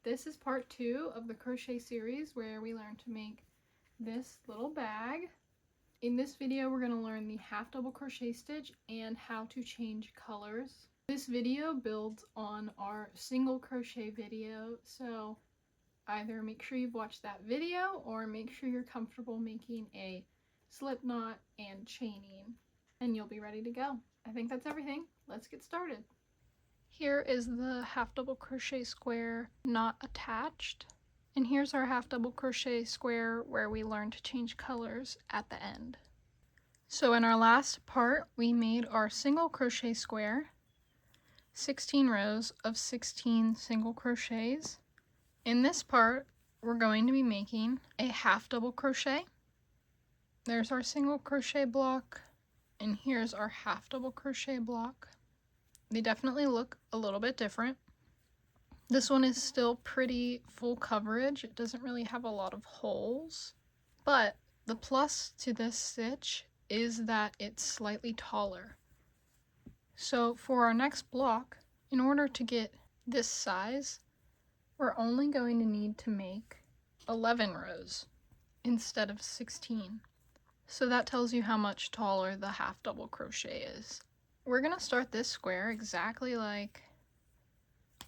This is part 2 of the crochet series where we learn to make this little bag. In this video, we're going to learn the half double crochet stitch and how to change colors. This video builds on our single crochet video, so either make sure you've watched that video or make sure you're comfortable making a slip knot and chaining, and you'll be ready to go. I think that's everything. Let's get started. Here is the half double crochet square not attached, and here's our half double crochet square where we learned to change colors at the end. So in our last part, we made our single crochet square, 16 rows of 16 single crochets. In this part, we're going to be making a half double crochet. There's our single crochet block, and here's our half double crochet block. They definitely look a little bit different. This one is still pretty full coverage. It doesn't really have a lot of holes, but the plus to this stitch is that it's slightly taller. So for our next block, in order to get this size, we're only going to need to make 11 rows instead of 16. So that tells you how much taller the half double crochet is. We're going to start this square exactly like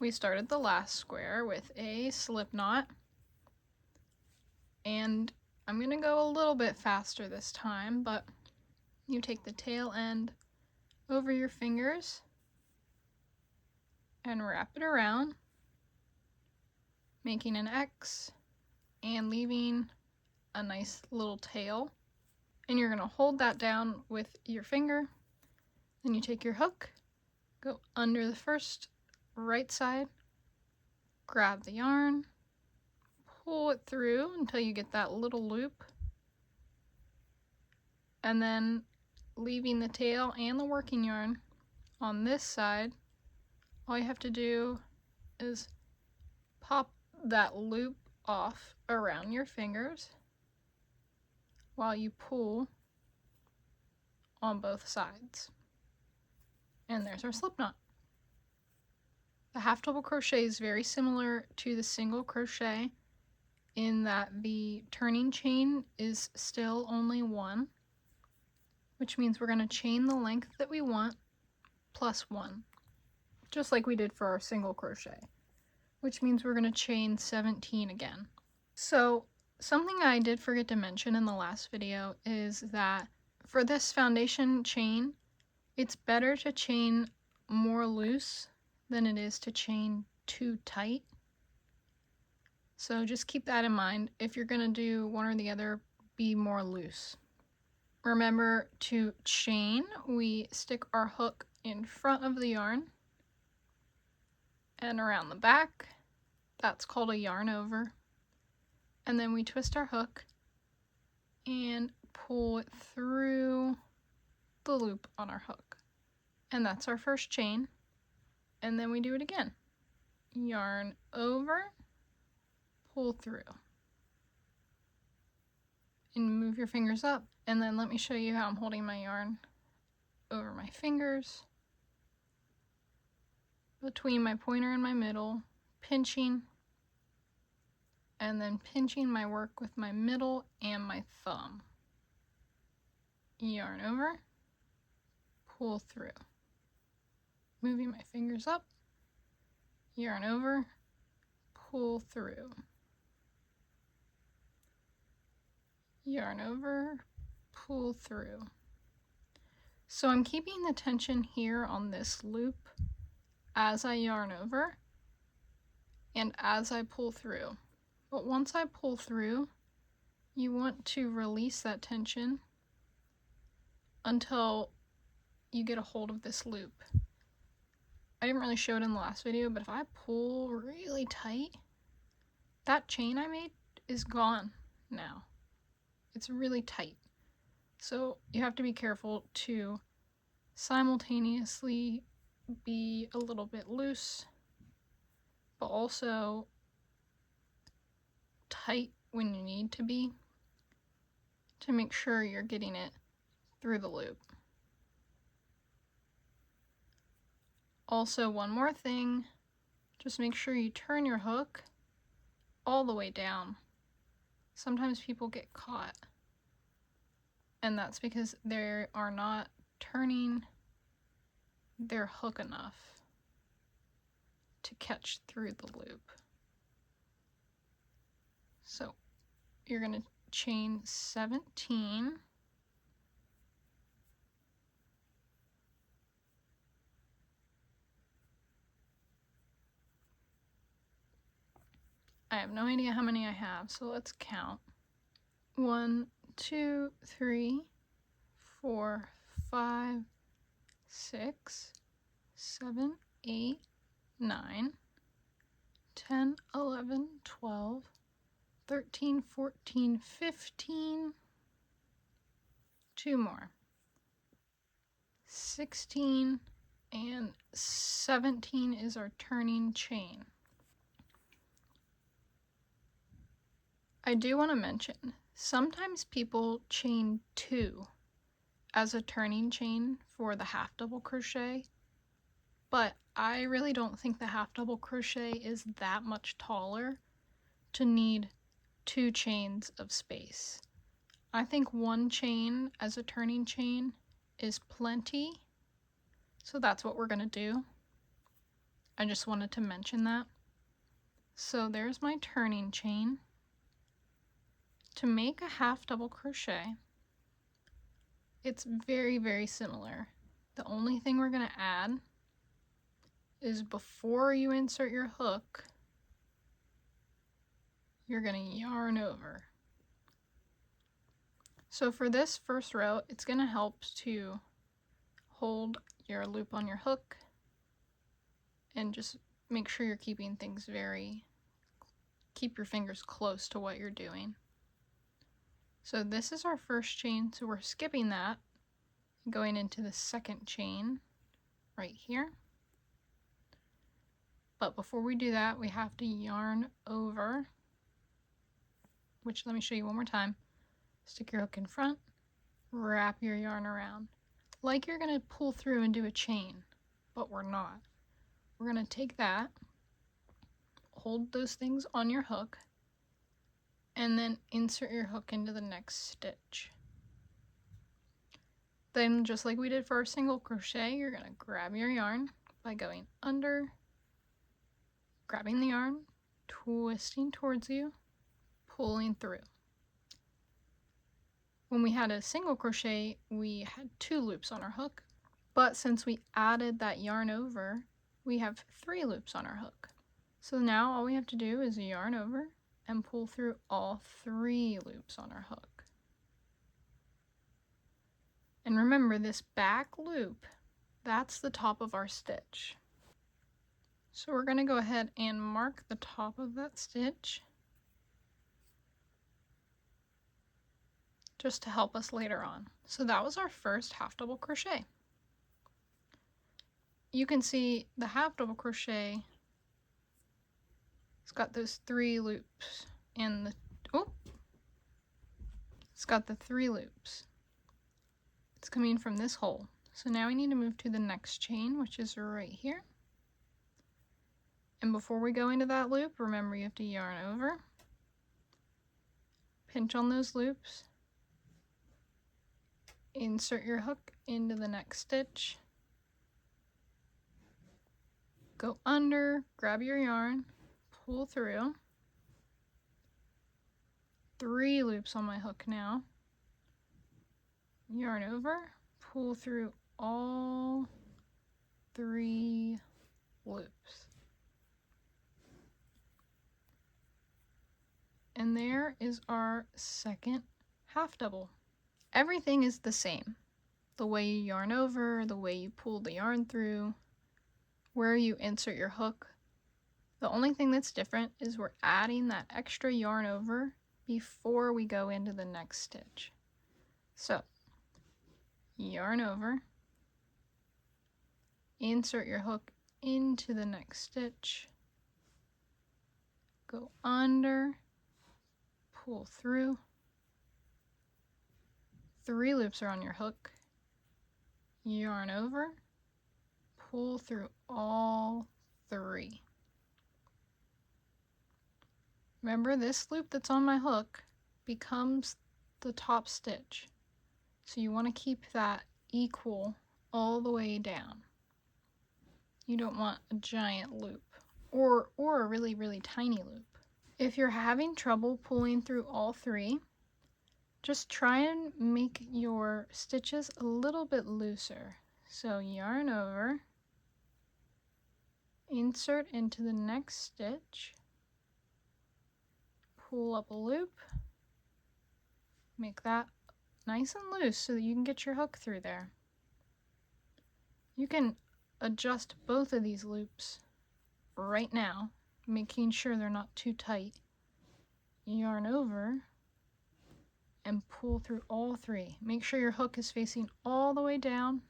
we started the last square, with a slip knot. And I'm going to go a little bit faster this time, but you take the tail end over your fingers and wrap it around, making an X and leaving a nice little tail. And you're going to hold that down with your finger. Then you take your hook, go under the first right side, grab the yarn, pull it through until you get that little loop, and then leaving the tail and the working yarn on this side. All you have to do is pop that loop off around your fingers while you pull on both sides. And there's our slip knot. The half double crochet is very similar to the single crochet in that the turning chain is still only 1, which means we're going to chain the length that we want plus 1, just like we did for our single crochet, which means we're going to chain 17 again. So something I did forget to mention in the last video is that for this foundation chain, it's better to chain more loose than it is to chain too tight. So just keep that in mind. If you're going to do one or the other, be more loose. Remember to chain. We stick our hook in front of the yarn and around the back. That's called a yarn over. And then we twist our hook and pull it through the loop on our hook. And that's our first chain. And then we do it again. Yarn over, pull through. And move your fingers up. And then let me show you how I'm holding my yarn over my fingers, between my pointer and my middle, pinching, and then pinching my work with my middle and my thumb. Yarn over, pull through. Moving my fingers up, yarn over, pull through. Yarn over, pull through. So I'm keeping the tension here on this loop as I yarn over and as I pull through. But once I pull through, you want to release that tension until you get a hold of this loop. I didn't really show it in the last video, but if I pull really tight, that chain I made is gone now. It's really tight. So you have to be careful to simultaneously be a little bit loose, but also tight when you need to be, to make sure you're getting it through the loop. Also, one more thing, just make sure you turn your hook all the way down. Sometimes people get caught, and that's because they are not turning their hook enough to catch through the loop. So you're going to chain 17. I have no idea how many I have, so let's count. 1, 2, 3, 4, 5, 6, 7, 8, 9, 10, 11, 12, 13, 14, 15, 2 more, 16, and 17 is our turning chain. I do want to mention, sometimes people chain 2 as a turning chain for the half double crochet, but I really don't think the half double crochet is that much taller to need 2 chains of space. I think 1 chain as a turning chain is plenty, so that's what we're going to do. I just wanted to mention that. So there's my turning chain. To make a half double crochet, it's very, very similar. The only thing we're going to add is before you insert your hook, you're going to yarn over. So for this first row, it's going to help to hold your loop on your hook and just make sure you're keeping things keep your fingers close to what you're doing. So this is our first chain, so we're skipping that, going into the second chain right here. But before we do that, we have to yarn over, which let me show you one more time. Stick your hook in front, wrap your yarn around. Like you're going to pull through and do a chain, but we're not. We're going to take that, hold those things on your hook, and then insert your hook into the next stitch. Then, just like we did for our single crochet, you're going to grab your yarn by going under, grabbing the yarn, twisting towards you, pulling through. When we had a single crochet, we had 2 loops on our hook, but since we added that yarn over, we have 3 loops on our hook. So now all we have to do is yarn over and pull through all 3 loops on our hook. And remember, this back loop, that's the top of our stitch. So we're going to go ahead and mark the top of that stitch just to help us later on. So that was our first half double crochet. You can see the half double crochet, it's got those 3 loops and it's got the 3 loops. It's coming from this hole. So now we need to move to the next chain, which is right here. And before we go into that loop, remember you have to yarn over, pinch on those loops, insert your hook into the next stitch, go under, grab your yarn, pull through, 3 loops on my hook now, yarn over, pull through all 3 loops. And there is our second half double. Everything is the same. The way you yarn over, the way you pull the yarn through, where you insert your hook. The only thing that's different is we're adding that extra yarn over before we go into the next stitch. So, yarn over, insert your hook into the next stitch, go under, pull through, 3 loops are on your hook, yarn over, pull through all 3. Remember, this loop that's on my hook becomes the top stitch. So you want to keep that equal all the way down. You don't want a giant loop or a really, really tiny loop. If you're having trouble pulling through all three, just try and make your stitches a little bit looser. So yarn over, insert into the next stitch, pull up a loop, make that nice and loose so that you can get your hook through there. You can adjust both of these loops right now, making sure they're not too tight. Yarn over and pull through all three. Make sure your hook is facing all the way down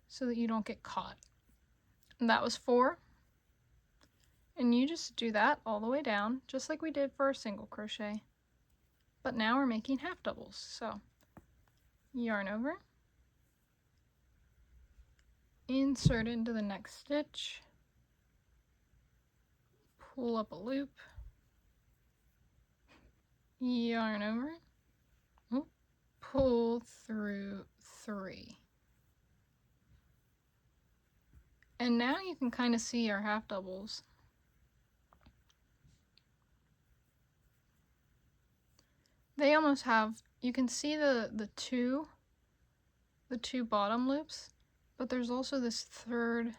so that you don't get caught. And that was 4. And you just do that all the way down, just like we did for our single crochet. But now we're making half doubles. So yarn over, insert into the next stitch, pull up a loop, yarn over, pull through 3. And now you can kind of see our half doubles. They almost have, you can see the two bottom loops, but there's also this third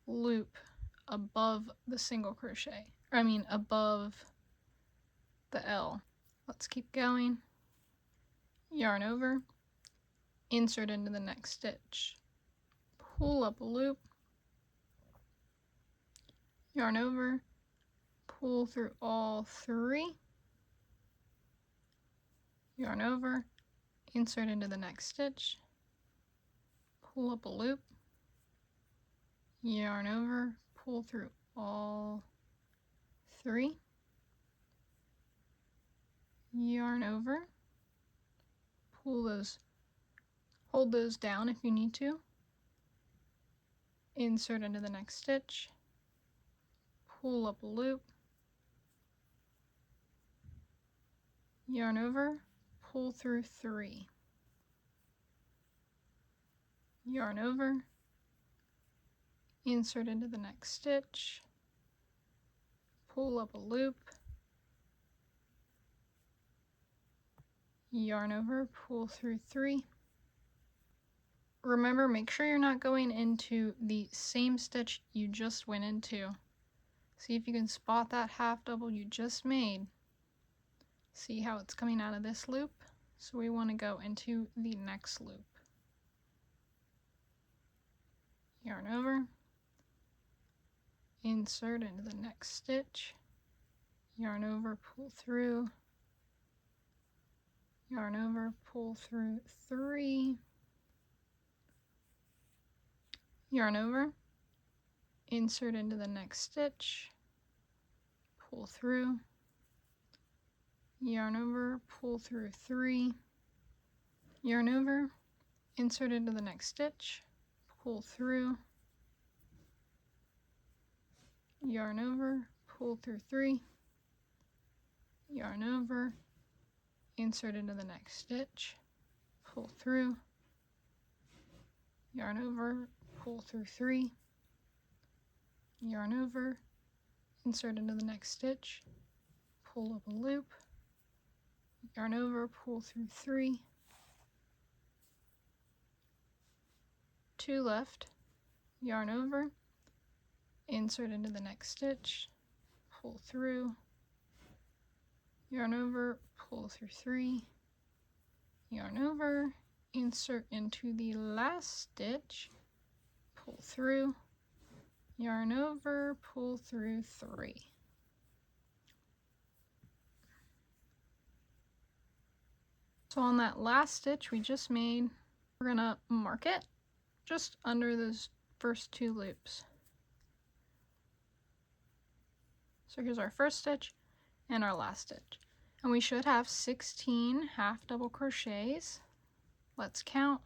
loop above the single crochet. Above the L. Let's keep going. Yarn over, insert into the next stitch, pull up a loop, yarn over, pull through all 3, yarn over, insert into the next stitch, pull up a loop, yarn over, pull through all 3, yarn over, hold those down if you need to, insert into the next stitch, pull up a loop, yarn over, pull through 3, yarn over, insert into the next stitch, pull up a loop, yarn over, pull through 3. Remember, make sure you're not going into the same stitch you just went into. See if you can spot that half double you just made. See how it's coming out of this loop? So we want to go into the next loop. Yarn over, insert into the next stitch, yarn over, pull through, yarn over, pull through 3, yarn over, insert into the next stitch, pull through, yarn over, pull through 3, yarn over, insert into the next stitch, pull through, yarn over, pull through 3, yarn over, insert into the next stitch, pull through, yarn over, pull through 3, yarn over, insert into the next stitch, pull up a loop, yarn over, pull through 3, 2 left, yarn over, insert into the next stitch, pull through, yarn over, pull through 3, yarn over, insert into the last stitch, pull through, yarn over, pull through 3. So on that last stitch we just made, we're gonna mark it just under those first 2 loops. So here's our first stitch and our last stitch. And we should have 16 half double crochets. Let's count.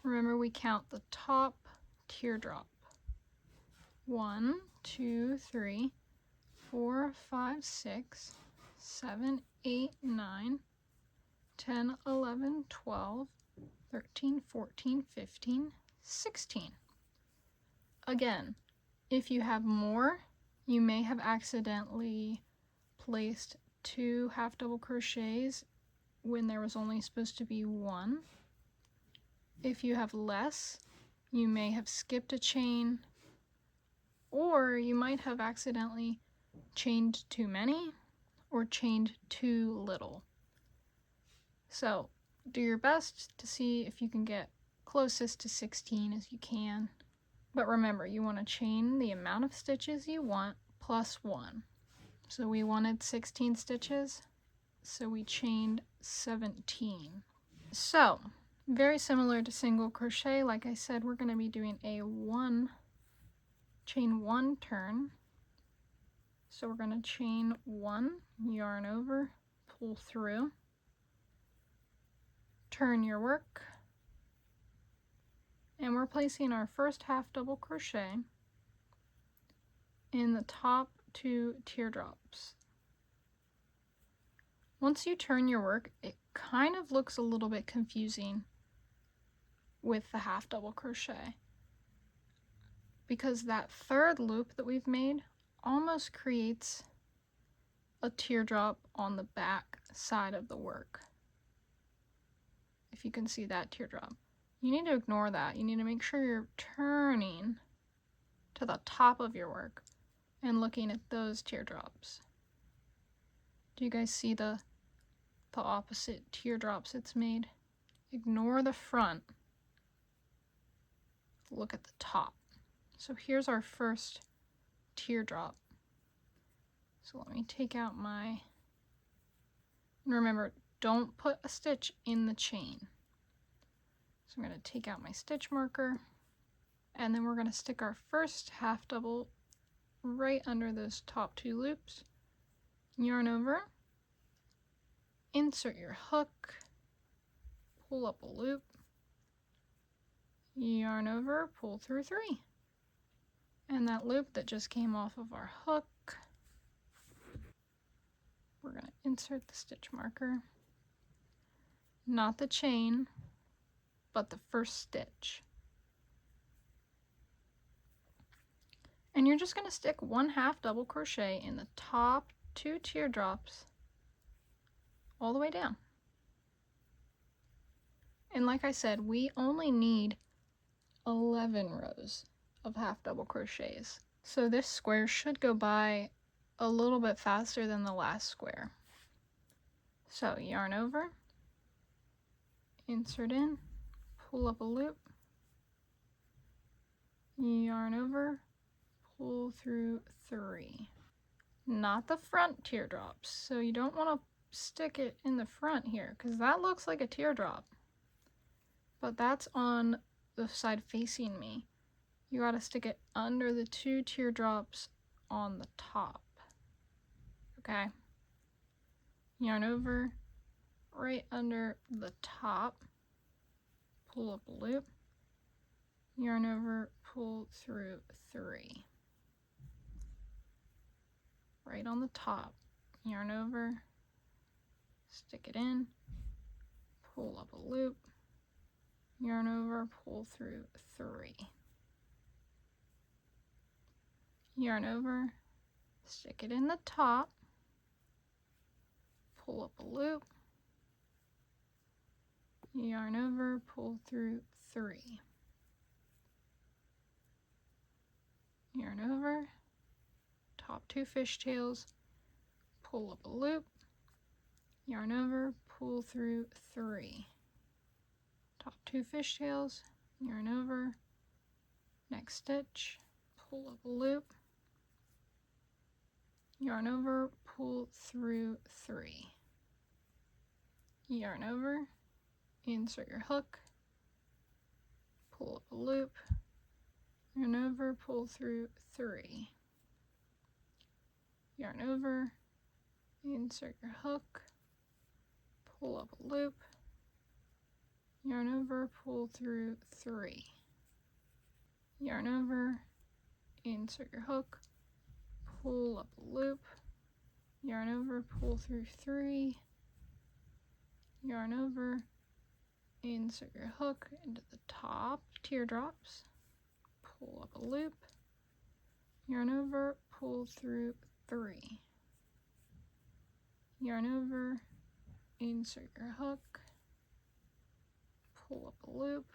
Remember, we count the top teardrop. 1, 2, 3, 4, 5, 6, 7, 8, 9, 10, 11, 12, 13, 14, 15, 16. Again, if you have more, you may have accidentally placed 2 half double crochets when there was only supposed to be 1. If you have less, you may have skipped a chain, or you might have accidentally chained too many or chained too little. So do your best to see if you can get closest to 16 as you can. But remember, you want to chain the amount of stitches you want plus 1. So we wanted 16 stitches, so we chained 17. So, very similar to single crochet, like I said, we're going to be doing a chain 1 turn. So we're going to chain 1, yarn over, pull through, turn your work, and we're placing our first half double crochet in the top 2 teardrops. Once you turn your work, it kind of looks a little bit confusing with the half double crochet, because that third loop that we've made almost creates a teardrop on the back side of the work. If you can see that teardrop, you need to ignore that. You need to make sure you're turning to the top of your work and looking at those teardrops. Do you guys see the opposite teardrops it's made? Ignore the front. Look at the top. So here's our first teardrop. So let me take out my, and remember, don't put a stitch in the chain. So I'm going to take out my stitch marker, and then we're going to stick our first half double right under those top 2 loops. Yarn over, insert your hook, pull up a loop, yarn over, pull through 3. And that loop that just came off of our hook, we're going to insert the stitch marker, not the chain, but the first stitch. And you're just going to stick 1 half double crochet in the top 2 teardrops all the way down. And like I said, we only need 11 rows of half double crochets. So this square should go by a little bit faster than the last square. So yarn over, insert in, pull up a loop, yarn over, pull through 3. Not the front teardrops. So you don't want to stick it in the front here, because that looks like a teardrop. But that's on the side facing me. You gotta stick it under the 2 teardrops on the top. Okay? Yarn over, right under the top, pull up a loop, yarn over, pull through 3. Right on the top, yarn over, stick it in, pull up a loop, yarn over, pull through 3. Yarn over, stick it in the top, pull up a loop, yarn over, pull through 3. Yarn over, top 2 fishtails, pull up a loop, yarn over, pull through 3. Top 2 fishtails, yarn over, next stitch, pull up a loop, yarn over, pull through 3. Yarn over, insert your hook, pull up a loop, yarn over, pull through 3. Yarn over, insert your hook, pull up a loop, yarn over, pull through 3. Yarn over, insert your hook, pull up a loop, yarn over, pull through 3, yarn over, insert your hook into the top teardrops, pull up a loop, yarn over, pull through 3, yarn over, insert your hook, pull up a loop,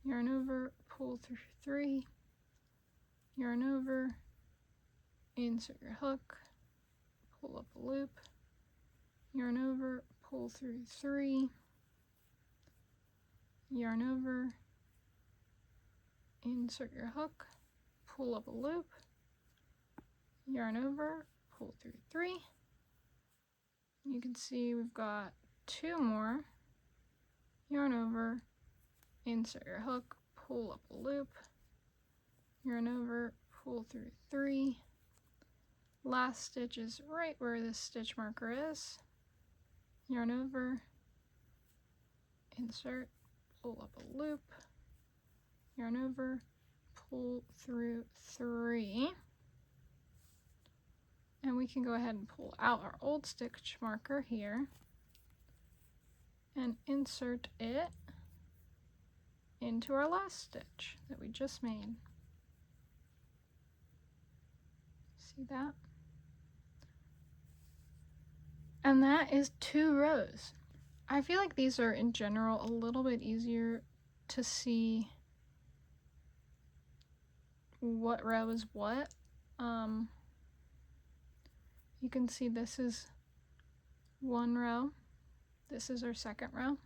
yarn over, pull through 3, yarn over, insert your hook, pull up a loop, yarn over, pull through 3, yarn over, insert your hook, pull up a loop, yarn over, pull through 3. You can see we've got 2 more, yarn over, insert your hook, pull up a loop, yarn over, pull through 3. Last stitch is right where this stitch marker is. Yarn over, insert, pull up a loop, yarn over, pull through 3. And we can go ahead and pull out our old stitch marker here and insert it into our last stitch that we just made. See that? And that is 2 rows. I feel like these are in general a little bit easier to see what row is what. You can see this is 1 row, this is our second row.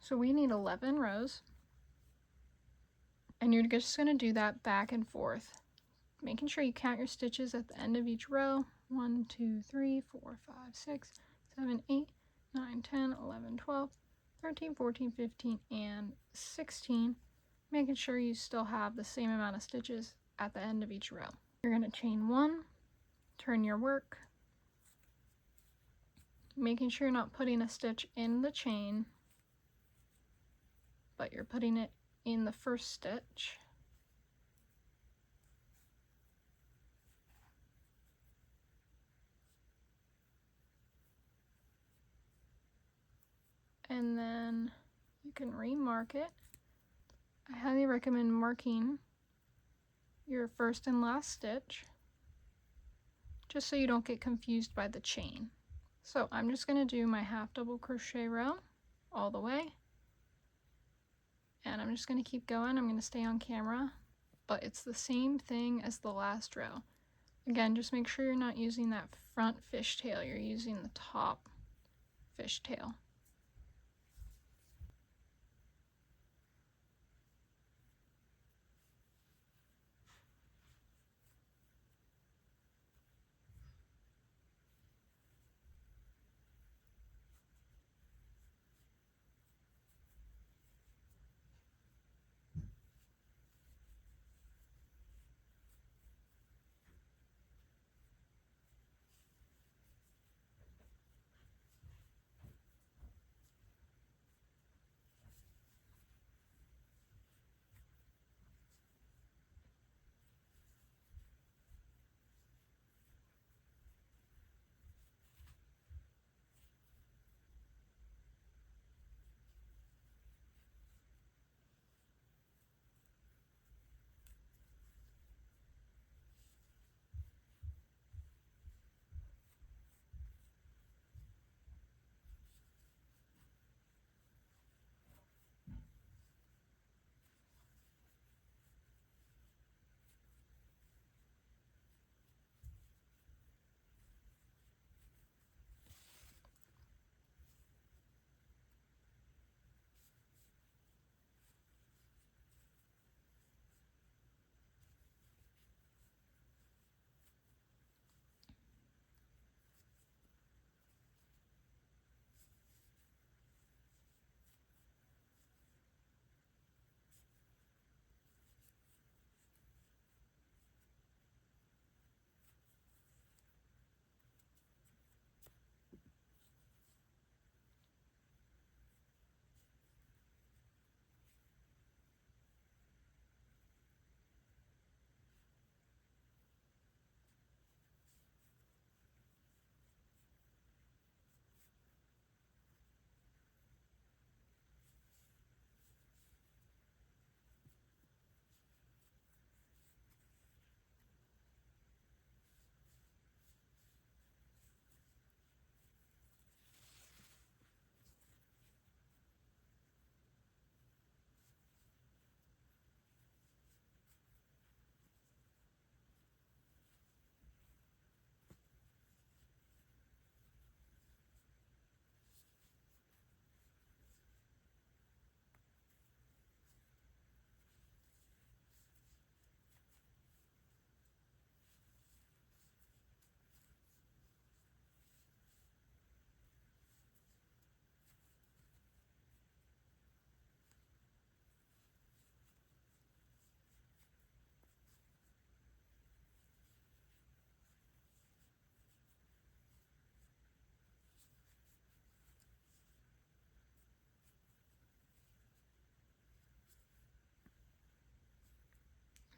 So we need 11 rows, and you're just going to do that back and forth, making sure you count your stitches at the end of each row. 1, 2, 3, 4, 5, 6, 7, 8, 9, 10, 11, 12, 13, 14, 15, and 16, making sure you still have the same amount of stitches at the end of each row. You're going to chain 1, turn your work, making sure you're not putting a stitch in the chain, but you're putting it in the first stitch. And then you can remark it. I highly recommend marking your first and last stitch, just so you don't get confused by the chain. So I'm just going to do my half double crochet row all the way, and I'm just going to keep going. I'm going to stay on camera, but it's the same thing as the last row. Again, just make sure you're not using that front fishtail, you're using the top fishtail.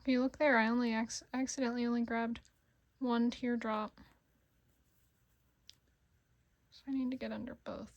Okay, look there, I accidentally only grabbed one teardrop. So I need to get under both.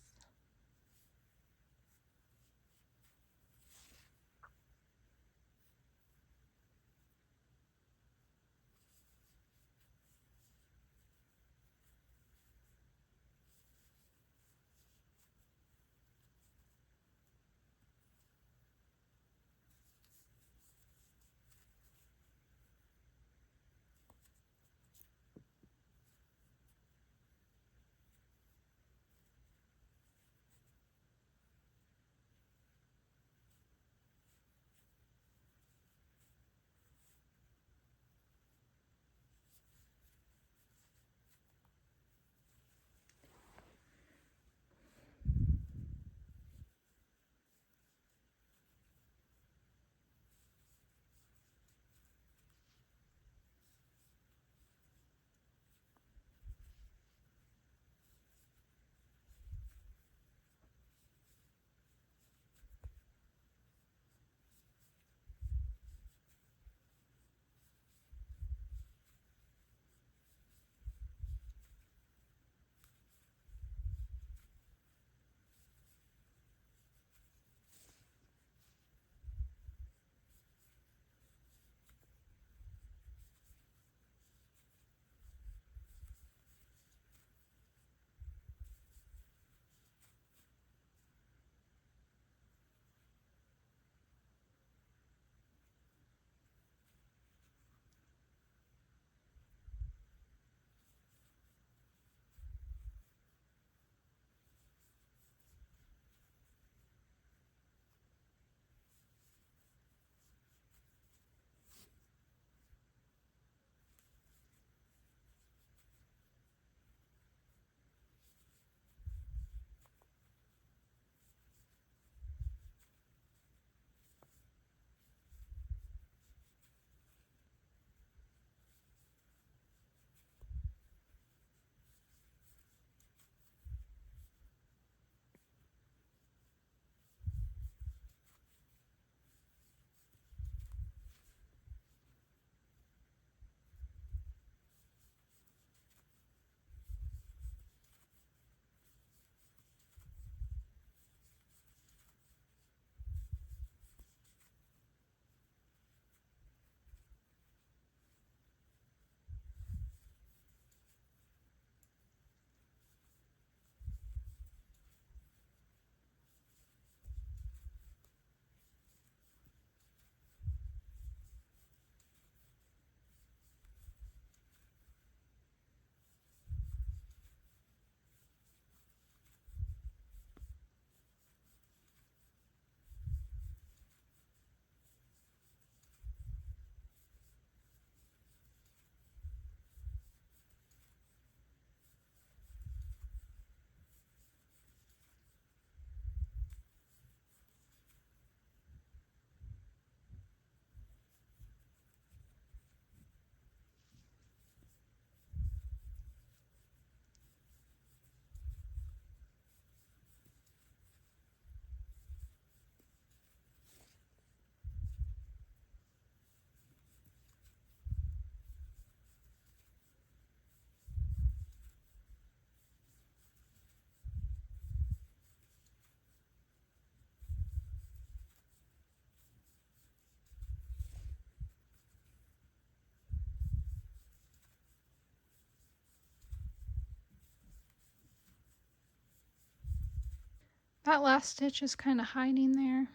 That last stitch is kind of hiding there.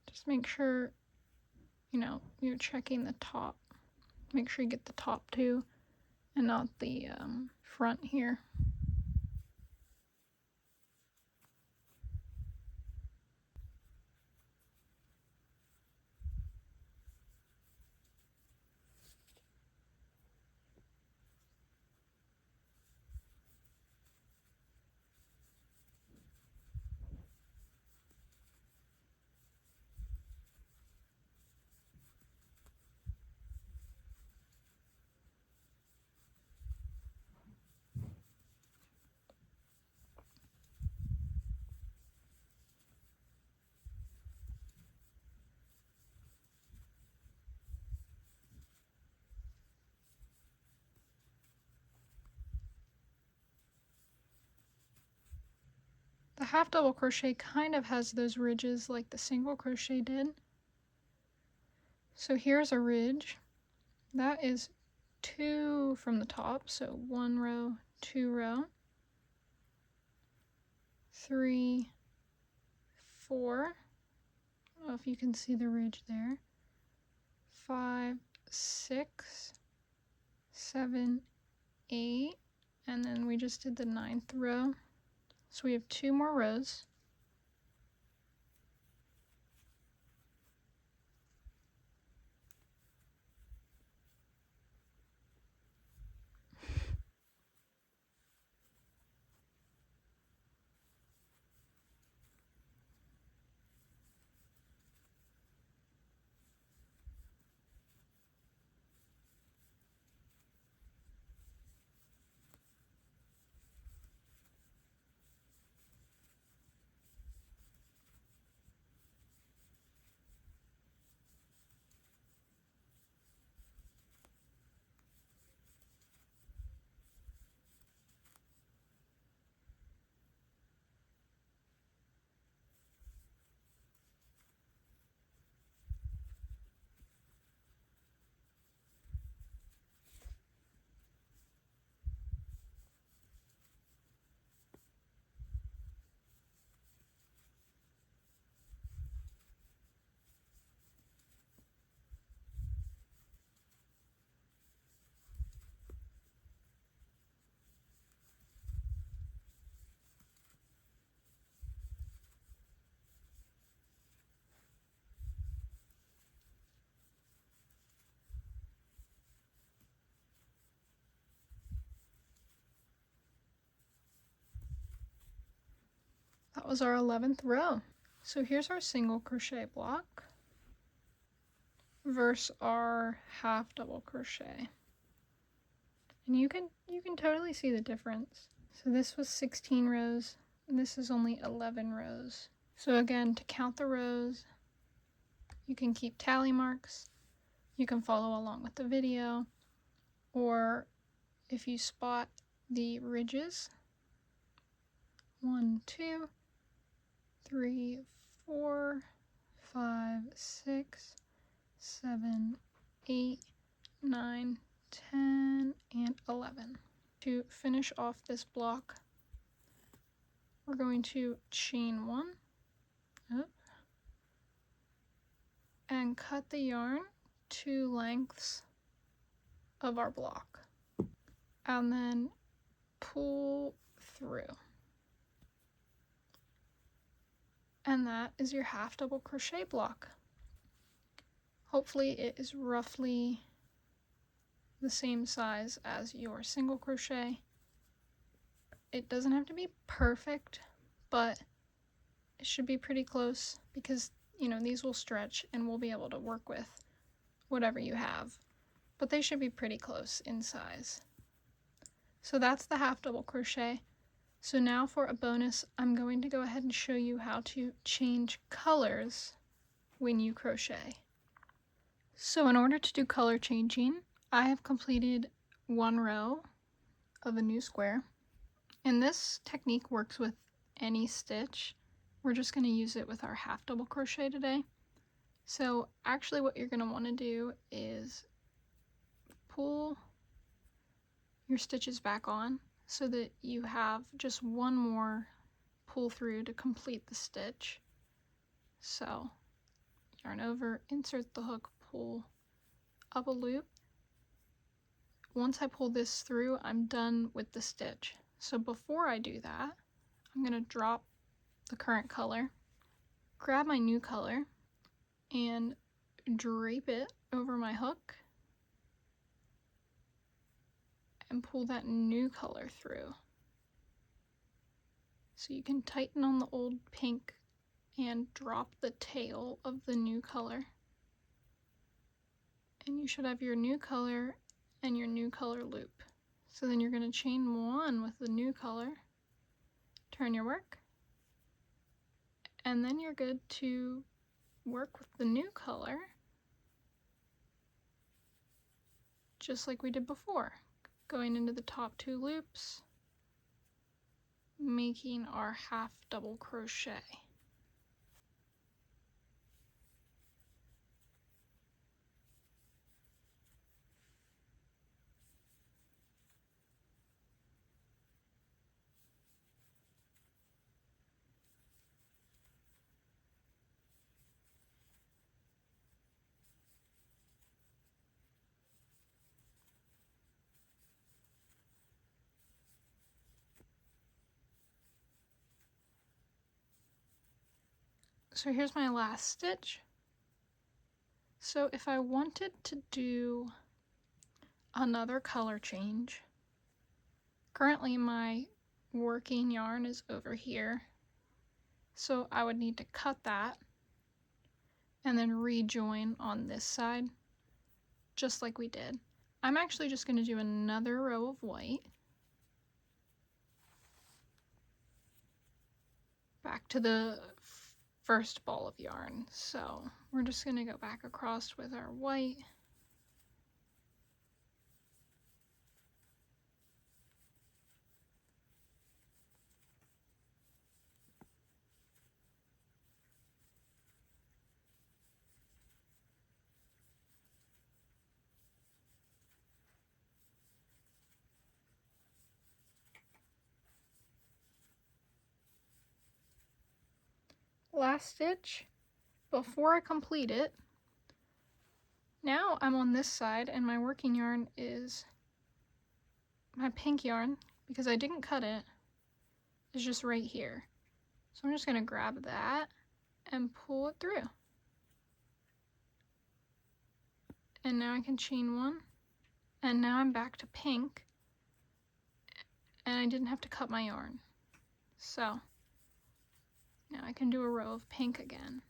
Just make sure, you're checking the top. Make sure you get the top too, and not the front here. The half double crochet kind of has those ridges like the single crochet did. So here's a ridge. That is 2 from the top, so 1 row, 2 row, 3, 4. I don't know if you can see the ridge there. 5, 6, 7, 8, and then we just did the 9th row. So we have 2 more rows. That was our 11th row. So here's our single crochet block versus our half double crochet. And you can totally see the difference. So this was 16 rows, and this is only 11 rows. So again, to count the rows, you can keep tally marks, you can follow along with the video, or if you spot the ridges, 1, 2, 3, 4, 5, 6, 7, 8, 9, 10, and 11. To finish off this block, we're going to chain 1 up and cut the yarn 2 lengths of our block, and then pull through. And that is your half double crochet block. Hopefully it is roughly the same size as your single crochet. It doesn't have to be perfect, but it should be pretty close because, you know, these will stretch and we'll be able to work with whatever you have. But they should be pretty close in size. So that's the half double crochet. So now for a bonus, I'm going to go ahead and show you how to change colors when you crochet. So in order to do color changing, I have completed 1 row of a new square. And this technique works with any stitch. We're just going to use it with our half double crochet today. So actually what you're going to want to do is pull your stitches back on so that you have just 1 more pull through to complete the stitch. So yarn over, insert the hook, pull up a loop. Once I pull this through, I'm done with the stitch. So before I do that, I'm going to drop the current color, grab my new color, and drape it over my hook and pull that new color through. So you can tighten on the old pink and drop the tail of the new color. And you should have your new color and your new color loop. So then you're going to chain 1 with the new color, turn your work, and then you're good to work with the new color just like we did before, going into the top 2 loops, making our half double crochet. So here's my last stitch. So if I wanted to do another color change, currently my working yarn is over here, so I would need to cut that and then rejoin on this side, just like we did. I'm actually just going to do another row of white, back to the first ball of yarn. So we're just going to go back across with our white. Last stitch before I complete it. Now I'm on this side and my working yarn is my pink yarn, because I didn't cut it, is just right here. So I'm just going to grab that and pull it through. And now I can chain one. And now I'm back to pink. And I didn't have to cut my yarn. So now I can do a row of pink again.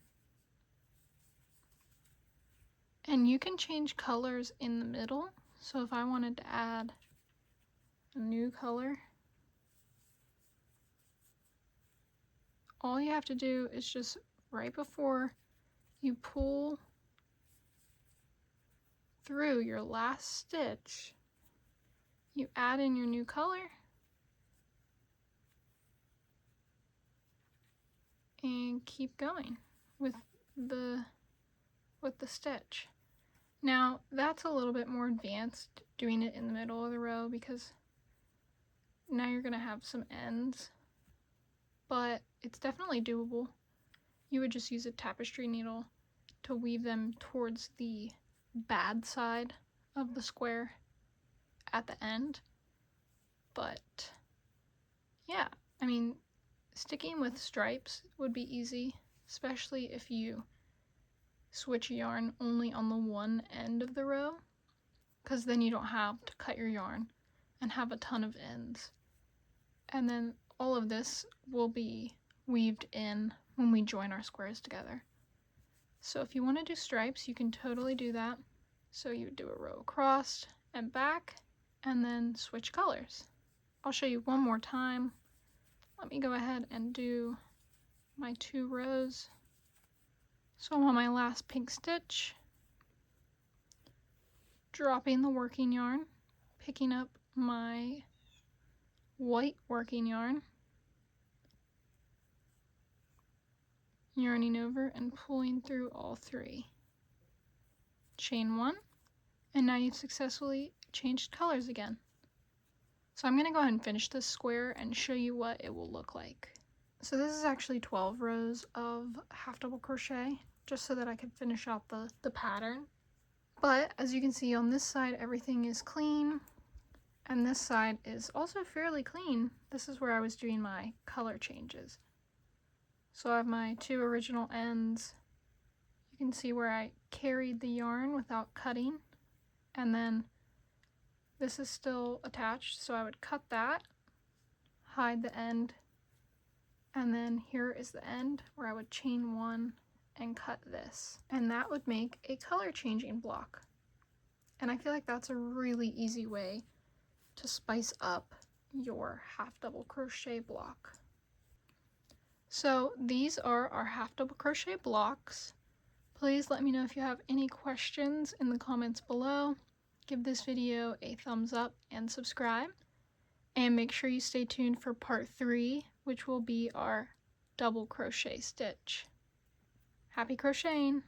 And you can change colors in the middle. So if I wanted to add a new color, all you have to do is just right before you pull through your last stitch, you add in your new color and keep going with the stitch. Now that's a little bit more advanced, doing it in the middle of the row, because now you're going to have some ends, but it's definitely doable. You would just use a tapestry needle to weave them towards the bad side of the square at the end. But yeah, I mean, sticking with stripes would be easy, especially if you switch yarn only on the one end of the row, because then you don't have to cut your yarn and have a ton of ends. And then all of this will be weaved in when we join our squares together. So if you want to do stripes, you can totally do that. So you would do a row across and back, and then switch colors. I'll show you one more time. Let me go ahead and do my 2 rows. So I'm on my last pink stitch, dropping the working yarn, picking up my white working yarn, yarning over and pulling through all 3. Chain 1, and now you've successfully changed colors again. So I'm going to go ahead and finish this square and show you what it will look like. So this is actually 12 rows of half double crochet, just so that I could finish out the pattern. But as you can see on this side, everything is clean, and this side is also fairly clean. This is where I was doing my color changes. So I have my 2 original ends. You can see where I carried the yarn without cutting, and then this is still attached, so I would cut that, hide the end, and then here is the end where I would chain 1 and cut this, and that would make a color changing block. And I feel like that's a really easy way to spice up your half double crochet block. So these are our half double crochet blocks. Please let me know if you have any questions in the comments below. Give this video a thumbs up and subscribe. And make sure you stay tuned for part 3, which will be our double crochet stitch. Happy crocheting!